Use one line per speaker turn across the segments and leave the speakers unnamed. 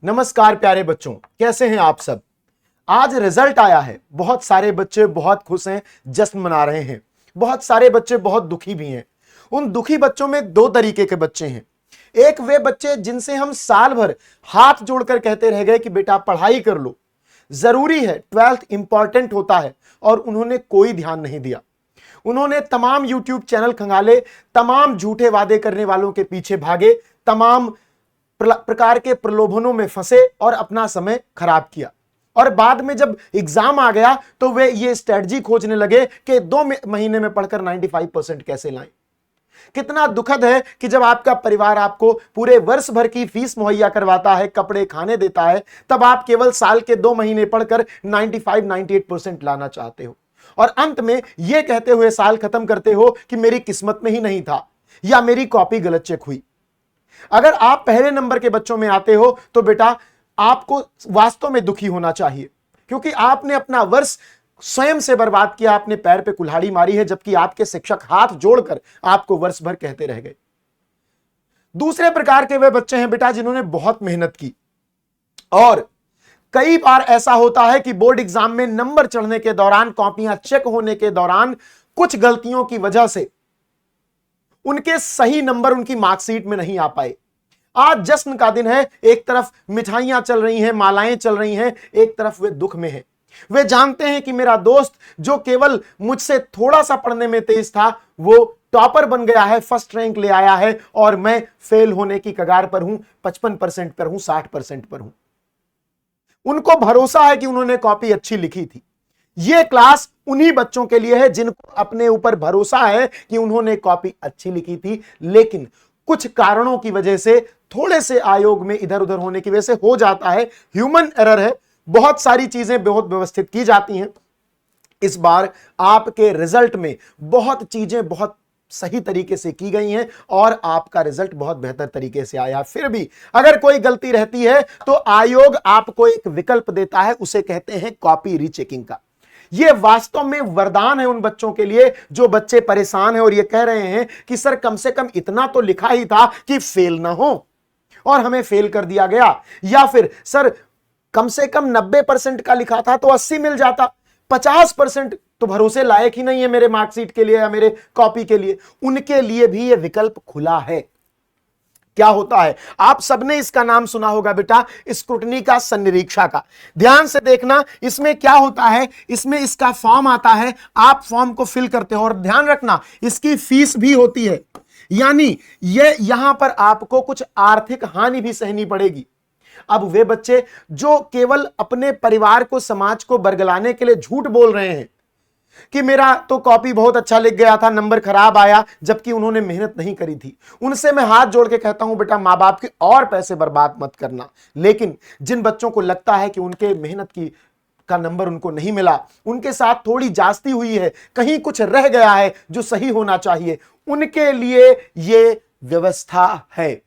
नमस्कार प्यारे बच्चों, कैसे हैं आप सब। आज रिजल्ट आया है। बहुत सारे बच्चे बहुत खुश हैं, जश्न मना रहे हैं। बहुत सारे बच्चे बहुत दुखी भी हैं। उन दुखी बच्चों में दो तरीके के बच्चे हैं। एक वे बच्चे जिनसे हम साल भर हाथ जोड़कर कहते रह गए कि बेटा पढ़ाई कर लो, जरूरी है, 12th इंपॉर्टेंट होता है, और उन्होंने कोई ध्यान नहीं दिया। उन्होंने तमाम यूट्यूब चैनल खंगाले, तमाम झूठे वादे करने वालों के पीछे भागे, तमाम प्रकार के प्रलोभनों में फंसे और अपना समय खराब किया। और बाद में जब एग्जाम आ गया तो वे ये स्ट्रेटजी खोजने लगे कि 2 महीने में पढ़कर 95% कैसे लाएं। कितना दुखद है कि जब आपका परिवार आपको पूरे वर्ष भर की फीस मुहैया करवाता है, कपड़े खाने देता है, तब आप केवल साल के 2 महीने पढ़कर 95-98% लाना चाहते हो, और अंत में यह कहते हुए साल खत्म करते हो कि मेरी किस्मत में ही नहीं था या मेरी कॉपी गलत चेक हुई। अगर आप पहले नंबर के बच्चों में आते हो तो बेटा आपको वास्तव में दुखी होना चाहिए, क्योंकि आपने अपना वर्ष स्वयं से बर्बाद किया, आपने पैर पे कुल्हाड़ी मारी है, जबकि आपके शिक्षक हाथ जोड़कर आपको वर्ष भर कहते रह गए। दूसरे प्रकार के वे बच्चे हैं बेटा जिन्होंने बहुत मेहनत की, और कई बार ऐसा होता है कि बोर्ड एग्जाम में नंबर चढ़ने के दौरान, कॉपियां चेक होने के दौरान कुछ गलतियों की वजह से उनके सही नंबर उनकी मार्कशीट में नहीं आ पाए। आज जश्न का दिन है, एक तरफ मिठाइयां चल रही हैं, मालाएं चल रही हैं, एक तरफ वे दुख में हैं। वे जानते हैं कि मेरा दोस्त जो केवल मुझसे थोड़ा सा पढ़ने में तेज था, वो टॉपर बन गया है, फर्स्ट रैंक ले आया है, और मैं फेल होने की कगार पर हूं, 55% पर हूं, 60% पर हूं। उनको भरोसा है कि उन्होंने कॉपी अच्छी लिखी थी। यह क्लास उन्हीं बच्चों के लिए है जिनको अपने ऊपर भरोसा है कि उन्होंने कॉपी अच्छी लिखी थी, लेकिन कुछ कारणों की वजह से, थोड़े से आयोग में इधर उधर होने की वजह से हो जाता है। ह्यूमन एरर है। बहुत सारी चीजें बहुत व्यवस्थित की जाती हैं। इस बार आपके रिजल्ट में बहुत चीजें बहुत सही तरीके से की गई हैं और आपका रिजल्ट बहुत बेहतर तरीके से आया। फिर भी अगर कोई गलती रहती है तो आयोग आपको एक विकल्प देता है, उसे कहते हैं कॉपी रीचेकिंग का। यह वास्तव में वरदान है उन बच्चों के लिए जो बच्चे परेशान हैं और यह कह रहे हैं कि सर कम से कम इतना तो लिखा ही था कि फेल ना हो, और हमें फेल कर दिया गया। या फिर सर कम से कम 90% का लिखा था तो 80 मिल जाता, 50% तो भरोसे लायक ही नहीं है मेरे मार्कशीट के लिए या मेरे कॉपी के लिए। उनके लिए भी यह विकल्प खुला है। क्या होता है, आप सबने इसका नाम सुना होगा बेटा, स्क्रूटनी का, संनिरीक्षा का। ध्यान से देखना, इसमें क्या होता है, इसमें इसका फॉर्म आता है, आप फॉर्म को फिल करते हो, और ध्यान रखना इसकी फीस भी होती है, यानी यहां पर आपको कुछ आर्थिक हानि भी सहनी पड़ेगी। अब वे बच्चे जो केवल अपने परिवार को, समाज को बरगलाने के लिए झूठ बोल रहे हैं कि मेरा तो कॉपी बहुत अच्छा लिख गया था, नंबर खराब आया, जबकि उन्होंने मेहनत नहीं करी थी, उनसे मैं हाथ जोड़ के कहता हूं बेटा मां बाप के और पैसे बर्बाद मत करना। लेकिन जिन बच्चों को लगता है कि उनके मेहनत की का नंबर उनको नहीं मिला, उनके साथ थोड़ी जास्ती हुई है, कहीं कुछ रह गया है जो सही होना चाहिए, उनके लिए यह व्यवस्था है।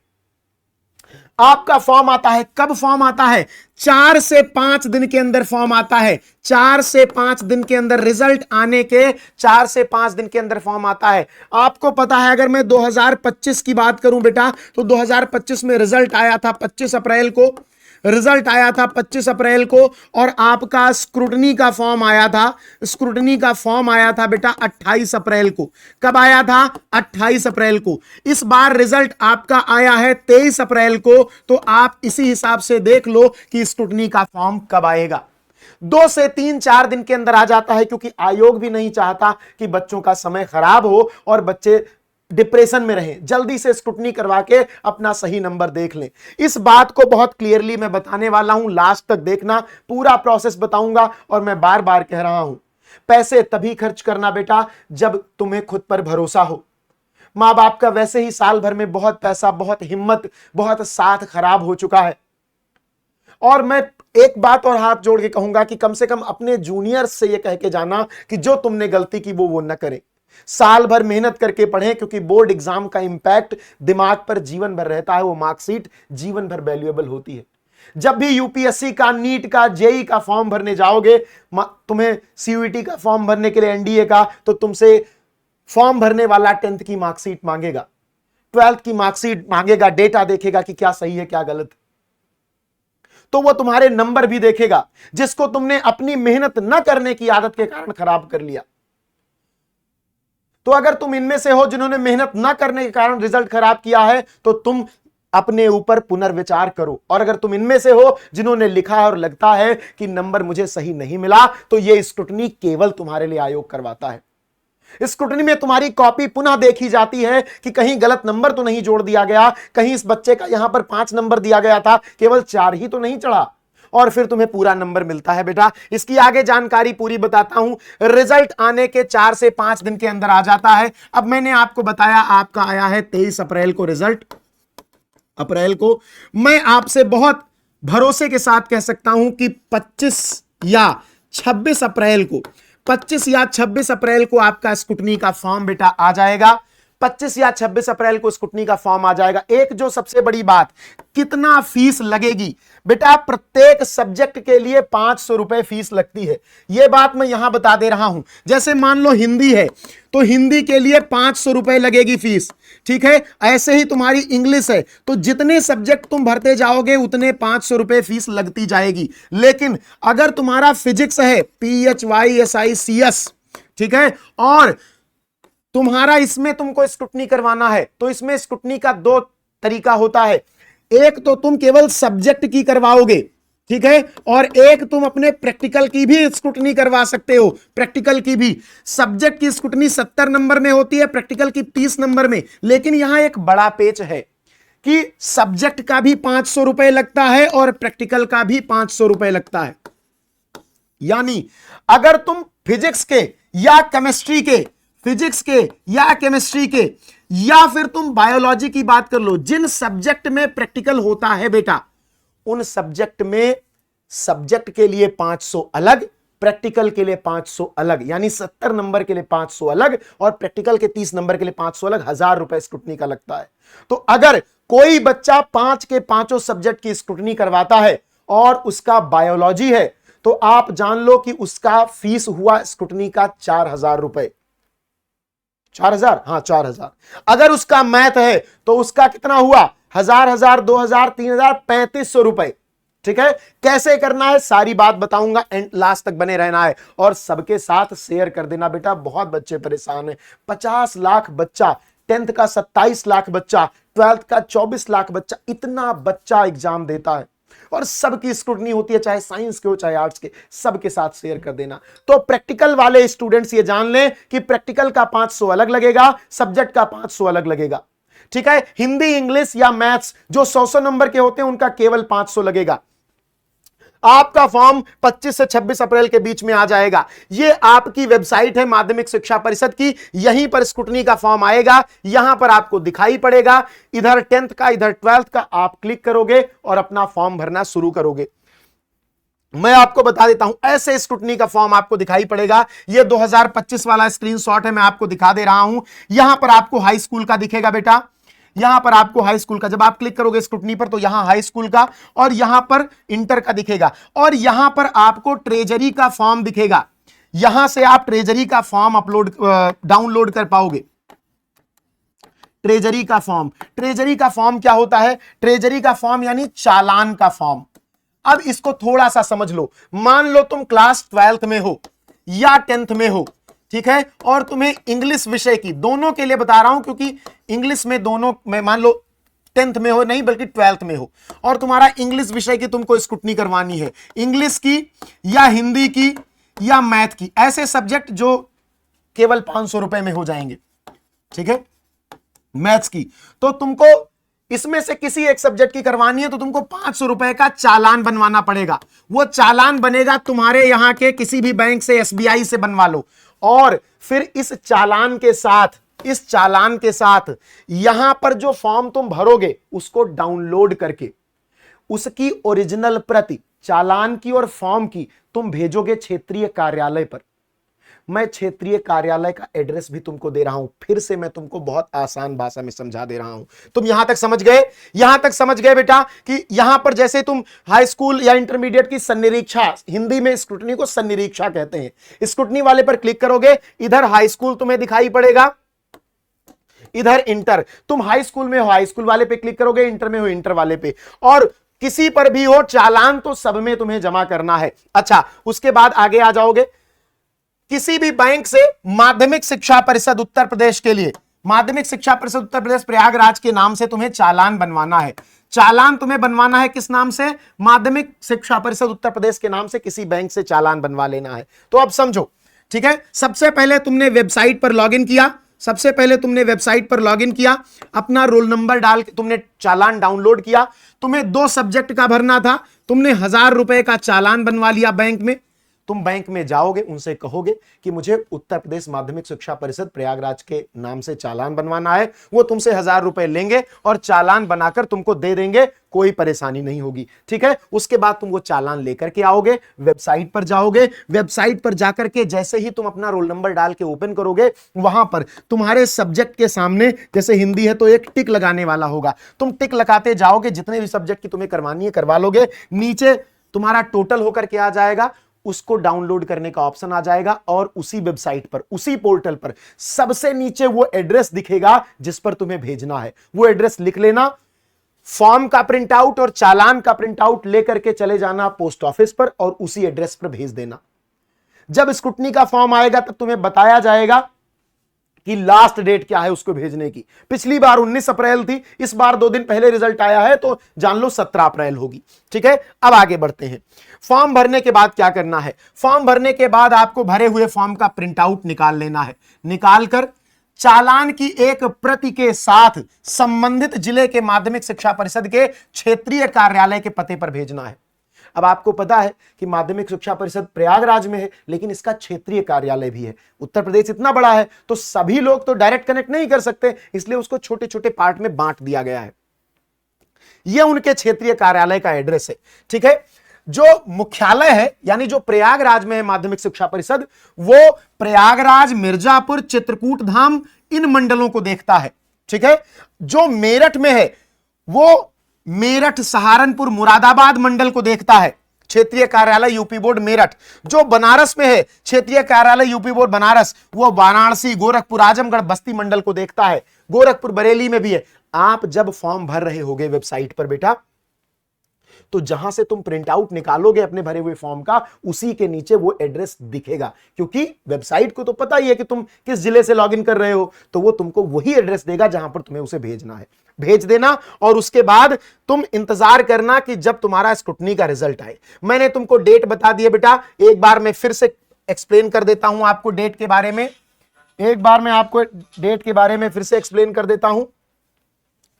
आपका फॉर्म आता है, कब फॉर्म आता है? 4 से 5 दिन के अंदर फॉर्म आता है। 4 से 5 दिन के अंदर, रिजल्ट आने के 4 से 5 दिन के अंदर फॉर्म आता है। आपको पता है, अगर मैं 2025 की बात करूं बेटा, तो 2025 में रिजल्ट आया था 25 अप्रैल को। रिजल्ट आया था 25 अप्रैल को, और आपका स्क्रूटनी का फॉर्म आया था। स्क्रूटनी का फॉर्म आया था बेटा 28 अप्रैल को। कब आया था? 28 अप्रैल को। इस बार रिजल्ट आपका आया है 23 अप्रैल को, तो आप इसी हिसाब से देख लो कि स्क्रूटनी का फॉर्म कब आएगा। 2 से 3-4 दिन के अंदर आ जाता है, क्योंकि आयोग भी नहीं चाहता कि बच्चों का समय खराब हो और बच्चे डिप्रेशन में रहें। जल्दी से स्क्रूटनी करवा के अपना सही नंबर देख लें। इस बात को बहुत क्लियरली मैं बताने वाला हूं, लास्ट तक देखना, पूरा प्रोसेस बताऊंगा। और मैं बार बार कह रहा हूं, पैसे तभी खर्च करना बेटा जब तुम्हें खुद पर भरोसा हो। मां बाप का वैसे ही साल भर में बहुत पैसा, बहुत हिम्मत, बहुत साथ खराब हो चुका है। और मैं एक बात और हाथ जोड़ के कहूंगा कि कम से कम अपने जूनियर्स से यह कह के जाना कि जो तुमने गलती की वो न करें। साल भर मेहनत करके पढ़ें, क्योंकि बोर्ड एग्जाम का इंपैक्ट दिमाग पर जीवन भर रहता है। वो मार्कशीट जीवन भर वैल्यूएबल होती है। जब भी यूपीएससी का, नीट का, जेई का फॉर्म भरने जाओगे, तुम्हें सीयूईटी का फॉर्म भरने के लिए, एनडीए का, तो तुमसे फॉर्म भरने वाला 10th की मार्कशीट मांगेगा, 12th की मार्कशीट मांगेगा, डेटा देखेगा कि क्या सही है क्या गलत। तो वो तुम्हारे नंबर भी देखेगा, जिसको तुमने अपनी मेहनत न करने की आदत के कारण खराब कर लिया। तो अगर तुम इनमें से हो जिन्होंने मेहनत ना करने के कारण रिजल्ट खराब किया है, तो तुम अपने ऊपर पुनर्विचार करो। और अगर तुम इनमें से हो जिन्होंने लिखा है और लगता है कि नंबर मुझे सही नहीं मिला, तो यह स्क्रूटनी केवल तुम्हारे लिए आयोग करवाता है। स्क्रूटनी में तुम्हारी कॉपी पुनः देखी जाती है कि कहीं गलत नंबर तो नहीं जोड़ दिया गया, कहीं इस बच्चे का यहां पर 5 नंबर दिया गया था, केवल 4 ही तो नहीं चढ़ा, और फिर तुम्हें पूरा नंबर मिलता है। बेटा इसकी आगे जानकारी पूरी बताता हूं। रिजल्ट आने के 4 से 5 दिन के अंदर आ जाता है। अब मैंने आपको बताया आपका आया है 23 अप्रैल को रिजल्ट। अप्रैल को मैं आपसे बहुत भरोसे के साथ कह सकता हूं कि 25 या 26 अप्रैल को 25 या 26 अप्रैल को आपका स्क्रूटनी का फॉर्म बेटा आ जाएगा। 25 या 26 अप्रैल को स्क्रूटनी का फॉर्म आ जाएगा। एक जो सबसे बड़ी बात, कितना फीस लगेगी बेटा, प्रत्येक सब्जेक्ट के लिए 500 रुपए फीस लगती है। यह बात मैं यहां बता दे रहा हूं। जैसे मान लो हिंदी है तो हिंदी के लिए 500 रुपए लगेगी फीस, ठीक है। ऐसे ही तुम्हारी इंग्लिश है तो जितने सब्जेक्ट तुम भरते जाओगे उतने 500 रुपए फीस लगती जाएगी। लेकिन अगर तुम्हारा फिजिक्स है PHYSICS, ठीक है, और तुम्हारा इसमें तुमको स्क्रूटनी करवाना है, तो इसमें स्क्रूटनी का 2 तरीका होता है। एक तो तुम केवल सब्जेक्ट की करवाओगे, ठीक है, और एक तुम अपने प्रैक्टिकल की भी स्क्रूटनी करवा सकते हो। प्रैक्टिकल की भी, सब्जेक्ट की स्क्रूटनी 70 नंबर में होती है, प्रैक्टिकल की 30 नंबर में। लेकिन यहां एक बड़ा पेच है कि सब्जेक्ट का भी 500 रुपए लगता है और प्रैक्टिकल का भी 500 रुपए लगता है। यानी अगर तुम फिजिक्स के या केमिस्ट्री के, फिजिक्स के या केमिस्ट्री के, या फिर तुम बायोलॉजी की बात कर लो, जिन सब्जेक्ट में प्रैक्टिकल होता है बेटा, उन सब्जेक्ट में सब्जेक्ट के लिए 500 अलग, प्रैक्टिकल के लिए 500 अलग, यानी 70 नंबर के लिए 500 अलग और प्रैक्टिकल के 30 नंबर के लिए 500 अलग, 1000 रुपए स्क्रूटनी का लगता है। तो अगर कोई बच्चा 5 के 5 सब्जेक्ट की स्क्रूटनी करवाता है और उसका बायोलॉजी है, तो आप जान लो कि उसका फीस हुआ स्क्रूटनी का 4000 रुपए। 4000, हाँ 4000। अगर उसका मैथ है तो उसका कितना हुआ, 1000, 2000, 3000, 3500 रुपए, ठीक है। कैसे करना है सारी बात बताऊंगा, एंड लास्ट तक बने रहना है और सबके साथ शेयर कर देना बेटा। बहुत बच्चे परेशान हैं। 50 लाख बच्चा, 10th का 27 लाख बच्चा, 12th का 24 लाख बच्चा, इतना बच्चा एग्जाम देता है और सबकी स्क्रूटनी होती है, चाहे साइंस के हो चाहे आर्ट्स के, सबके साथ शेयर कर देना। तो प्रैक्टिकल वाले स्टूडेंट्स ये जान लें कि प्रैक्टिकल का 500 अलग लगेगा, सब्जेक्ट का 500 अलग लगेगा, ठीक है। हिंदी, इंग्लिश या मैथ्स जो 100 नंबर के होते हैं उनका केवल 500 लगेगा। आपका फॉर्म 25 से 26 अप्रैल के बीच में आ जाएगा। यह आपकी वेबसाइट है माध्यमिक शिक्षा परिषद की, यहीं पर स्क्रूटनी का फॉर्म आएगा, यहां पर आपको दिखाई पड़ेगा। इधर 10th का, इधर 12th का, आप क्लिक करोगे और अपना फॉर्म भरना शुरू करोगे। मैं आपको बता देता हूं, ऐसे स्क्रूटनी का फॉर्म आपको दिखाई पड़ेगा। यह 2025 वाला स्क्रीनशॉट है, मैं आपको दिखा दे रहा हूं। यहां पर आपको हाई स्कूल का दिखेगा बेटा, यहां पर आपको हाई स्कूल का, जब आप क्लिक करोगे स्क्रूटनी पर तो यहां हाई स्कूल का और यहां पर इंटर का दिखेगा, और यहां पर आपको ट्रेजरी का फॉर्म दिखेगा। यहां से आप ट्रेजरी का फॉर्म डाउनलोड कर पाओगे। ट्रेजरी का फॉर्म, ट्रेजरी का फॉर्म क्या होता है? ट्रेजरी का फॉर्म यानी चालान का फॉर्म। अब इसको थोड़ा सा समझ लो। मान लो तुम क्लास 12th में हो या 10th में हो, ठीक है, और तुम्हें इंग्लिश विषय की, दोनों के लिए बता रहा हूं क्योंकि इंग्लिश में दोनों में, मान लो 10th में हो, नहीं बल्कि 12th में हो, और तुम्हारा इंग्लिश विषय की तुमको स्क्रूटनी करवानी है, इंग्लिश की या हिंदी की या मैथ की, ऐसे सब्जेक्ट जो केवल 500 रुपए में हो जाएंगे, ठीक है। मैथ्स की तो तुमको इसमें से किसी एक सब्जेक्ट की करवानी है तो तुमको 500 रुपए का चालान बनवाना पड़ेगा। वो चालान बनेगा तुम्हारे यहां के किसी भी बैंक से, SBI से बनवा लो, और फिर इस चालान के साथ यहां पर जो फॉर्म तुम भरोगे उसको डाउनलोड करके उसकी ओरिजिनल प्रति, चालान की और फॉर्म की, तुम भेजोगे क्षेत्रीय कार्यालय पर। मैं क्षेत्रीय कार्यालय का एड्रेस भी तुमको दे रहा हूं, फिर से मैं तुमको बहुत आसान भाषा में समझा दे रहा हूं। तुम यहां तक समझ गए? यहां तक समझ गए बेटा कि यहां पर जैसे तुम हाई स्कूल या इंटरमीडिएट की सन्निरीक्षा, हिंदी में स्क्रूटनी को सन्निरीक्षा कहते हैं, स्क्रूटनी वाले पर क्लिक करोगे, इधर हाई स्कूल तुम्हें दिखाई पड़ेगा, इधर इंटर। तुम हाई स्कूल में हो, हाई स्कूल वाले पे क्लिक करोगे, इंटर में हो, इंटर वाले पे, और किसी पर भी हो, चालान तो सब में तुम्हें जमा करना है। अच्छा, उसके बाद आगे आ जाओगे, किसी भी बैंक से माध्यमिक शिक्षा परिषद उत्तर प्रदेश के लिए, माध्यमिक शिक्षा परिषद उत्तर प्रदेश प्रयागराज के नाम से तुम्हें चालान बनवाना है। चालान तुम्हें बनवाना है किस नाम से? माध्यमिक शिक्षा परिषद उत्तर प्रदेश के नाम से किसी बैंक से चालान बनवा लेना है। तो अब समझो, ठीक है। सबसे पहले तुमने वेबसाइट पर लॉगिन किया, सबसे पहले तुमने वेबसाइट पर लॉगिन किया, अपना रोल नंबर डाल के तुमने चालान डाउनलोड किया। तुम्हें 2 सब्जेक्ट का भरना था, तुमने 1000 रुपए का चालान बनवा लिया बैंक में। तुम बैंक में जाओगे, उनसे कहोगे कि मुझे उत्तर प्रदेश माध्यमिक शिक्षा परिषद प्रयागराज के नाम से चालान बनवाना है। वो तुमसे 1000 रुपए लेंगे और चालान बनाकर तुमको दे देंगे, कोई परेशानी नहीं होगी, ठीक है। उसके बाद तुम वो चालान लेकर के आओगे, वेबसाइट पर जाओगे, वेबसाइट पर जाकर के जैसे ही तुम अपना रोल नंबर डाल के ओपन करोगे, वहां पर तुम्हारे सब्जेक्ट के सामने, जैसे हिंदी है तो एक टिक लगाने वाला होगा, तुम टिक लगाते जाओगे, जितने भी सब्जेक्ट की तुम्हें करवानी है करवा लोगे। नीचे तुम्हारा टोटल होकर के आ जाएगा, उसको डाउनलोड करने का ऑप्शन आ जाएगा और उसी वेबसाइट पर, उसी पोर्टल पर सबसे नीचे वो एड्रेस दिखेगा जिस पर तुम्हें भेजना है। वो एड्रेस लिख लेना, फॉर्म का प्रिंट आउट और चालान का प्रिंट आउट लेकर के चले जाना पोस्ट ऑफिस पर और उसी एड्रेस पर भेज देना। जब स्क्रूटनी का फॉर्म आएगा तब तुम्हें बताया जाएगा कि लास्ट डेट क्या है उसको भेजने की। पिछली बार 19 अप्रैल थी, इस बार 2 दिन पहले रिजल्ट आया है तो जान लो 17 अप्रैल होगी, ठीक है। अब आगे बढ़ते हैं। फॉर्म भरने के बाद क्या करना है? फॉर्म भरने के बाद आपको भरे हुए फॉर्म का प्रिंट आउट निकाल लेना है। निकालकर चालान की एक प्रति के साथ संबंधित जिले के माध्यमिक शिक्षा परिषद के क्षेत्रीय कार्यालय के पते पर भेजना है। अब आपको पता है कि माध्यमिक शिक्षा परिषद प्रयागराज में है, लेकिन इसका क्षेत्रीय कार्यालय भी है। उत्तर प्रदेश इतना बड़ा है तो सभी लोग तो डायरेक्ट कनेक्ट नहीं कर सकते, इसलिए उसको छोटे छोटे पार्ट में बांट दिया गया है। यह उनके क्षेत्रीय कार्यालय का एड्रेस है, ठीक है। जो मुख्यालय है, यानी जो प्रयागराज में है माध्यमिक शिक्षा परिषद, वो प्रयागराज, मिर्जापुर, चित्रकूट धाम, इन मंडलों को देखता है, ठीक है। जो मेरठ में है वो मेरठ, सहारनपुर, मुरादाबाद मंडल को देखता है, क्षेत्रीय कार्यालय यूपी बोर्ड मेरठ। जो बनारस में है, क्षेत्रीय कार्यालय यूपी बोर्ड बनारस, वो वाराणसी, गोरखपुर, आजमगढ़, बस्ती मंडल को देखता है। गोरखपुर, बरेली में भी है। आप जब फॉर्म भर रहे होगे वेबसाइट पर बेटा, तो जहां से तुम प्रिंट आउट निकालोगे अपने भरे हुए फॉर्म का, उसी के नीचे वो एड्रेस दिखेगा, क्योंकि वेबसाइट को तो पता ही है कि तुम किस जिले से लॉगिन कर रहे हो, तो वो तुमको वही एड्रेस देगा जहां पर तुम्हें उसे भेजना है। भेज देना और उसके बाद तुम इंतजार करना कि जब तुम्हारा स्क्रूटनी का रिजल्ट आए। मैंने तुमको डेट बता दी है बेटा, एक बार मैं फिर से एक्सप्लेन कर देता हूं आपको डेट के बारे में। एक बार मैं आपको डेट के बारे में फिर से एक्सप्लेन कर देता हूं,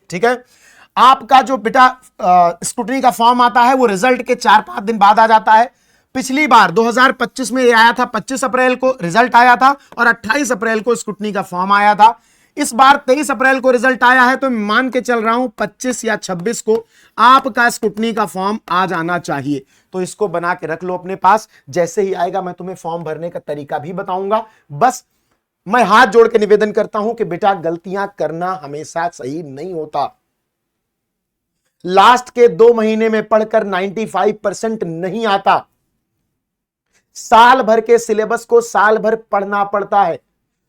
ठीक है। आपका जो बेटा स्क्रूटनी का फॉर्म आता है वो रिजल्ट के 4-5 दिन बाद आ जाता है। पिछली बार 2025 में ये आया था, 25 अप्रैल को रिजल्ट आया था और 28 अप्रैल को स्क्रूटनी का फॉर्म आया था। इस बार 23 अप्रैल को रिजल्ट आया है, तो मैं मान के चल रहा हूं 25 या 26 को आपका स्क्रूटनी का फॉर्म आ जाना चाहिए। तो इसको बना के रख लो अपने पास, जैसे ही आएगा मैं तुम्हें फॉर्म भरने का तरीका भी बताऊंगा। बस मैं हाथ जोड़ के निवेदन करता हूं कि बेटा गलतियां करना हमेशा सही नहीं होता। लास्ट के 2 महीने में पढ़कर 95% नहीं आता। साल भर के सिलेबस को साल भर पढ़ना पड़ता है।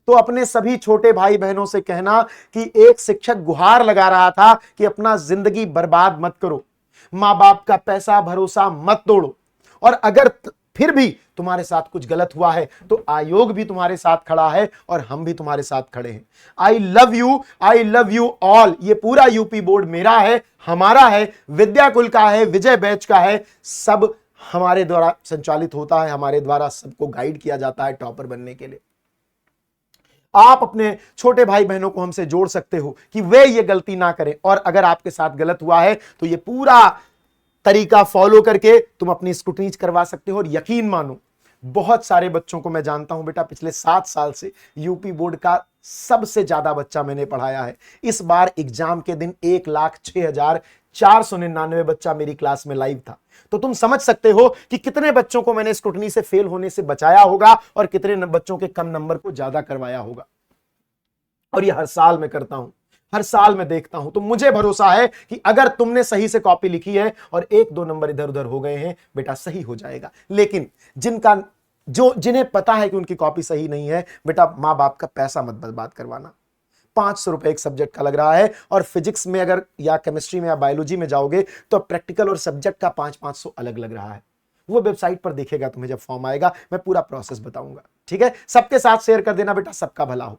तो अपने सभी छोटे भाई बहनों से कहना कि एक शिक्षक गुहार लगा रहा था कि अपना जिंदगी बर्बाद मत करो, मां बाप का पैसा भरोसा मत तोड़ो, और अगर फिर भी तुम्हारे साथ कुछ गलत हुआ है तो आयोग भी तुम्हारे साथ खड़ा है और हम भी तुम्हारे साथ खड़े हैं। I love you all. ये पूरा यूपी बोर्ड मेरा है, हमारा है, विद्याकुल का है, विजय बैच का है, सब हमारे द्वारा संचालित होता है, हमारे द्वारा सबको गाइड किया जाता है टॉपर बनने के लिए। आप अपने छोटे भाई बहनों को हमसे जोड़ सकते हो कि वे ये गलती ना करें, और अगर आपके साथ गलत हुआ है तो ये पूरा तरीका फॉलो करके तुम अपनी स्क्रूटनी करवा सकते हो। और यकीन मानो, बहुत सारे बच्चों को मैं जानता हूं बेटा, पिछले 7 साल से यूपी बोर्ड का सबसे ज्यादा बच्चा मैंने पढ़ाया है। इस बार एग्जाम के दिन 1,06,499 बच्चा मेरी क्लास में लाइव था। तो तुम समझ सकते हो कि कितने बच्चों को मैंने स्क्रूटनी से फेल होने से बचाया होगा और कितने बच्चों के कम नंबर को ज्यादा करवाया होगा। और ये हर साल मैं करता हूं, हर साल मैं देखता हूं। तो मुझे भरोसा है कि अगर तुमने सही से कॉपी लिखी है और 1-2 नंबर इधर उधर हो गए हैं, बेटा सही हो जाएगा। लेकिन जिन्हें पता है कि उनकी कॉपी सही नहीं है, बेटा मां बाप का पैसा मत बर्बाद करवाना। 500 रुपए एक सब्जेक्ट का लग रहा है। और फिजिक्स में अगर या केमिस्ट्री में या बायोलॉजी में जाओगे तो प्रैक्टिकल और सब्जेक्ट का 500-500 अलग लग रहा है। वो वेबसाइट पर देखेगा तुम्हें, जब फॉर्म आएगा मैं पूरा प्रोसेस बताऊंगा। ठीक है, सबके साथ शेयर कर देना बेटा, सबका भला हो।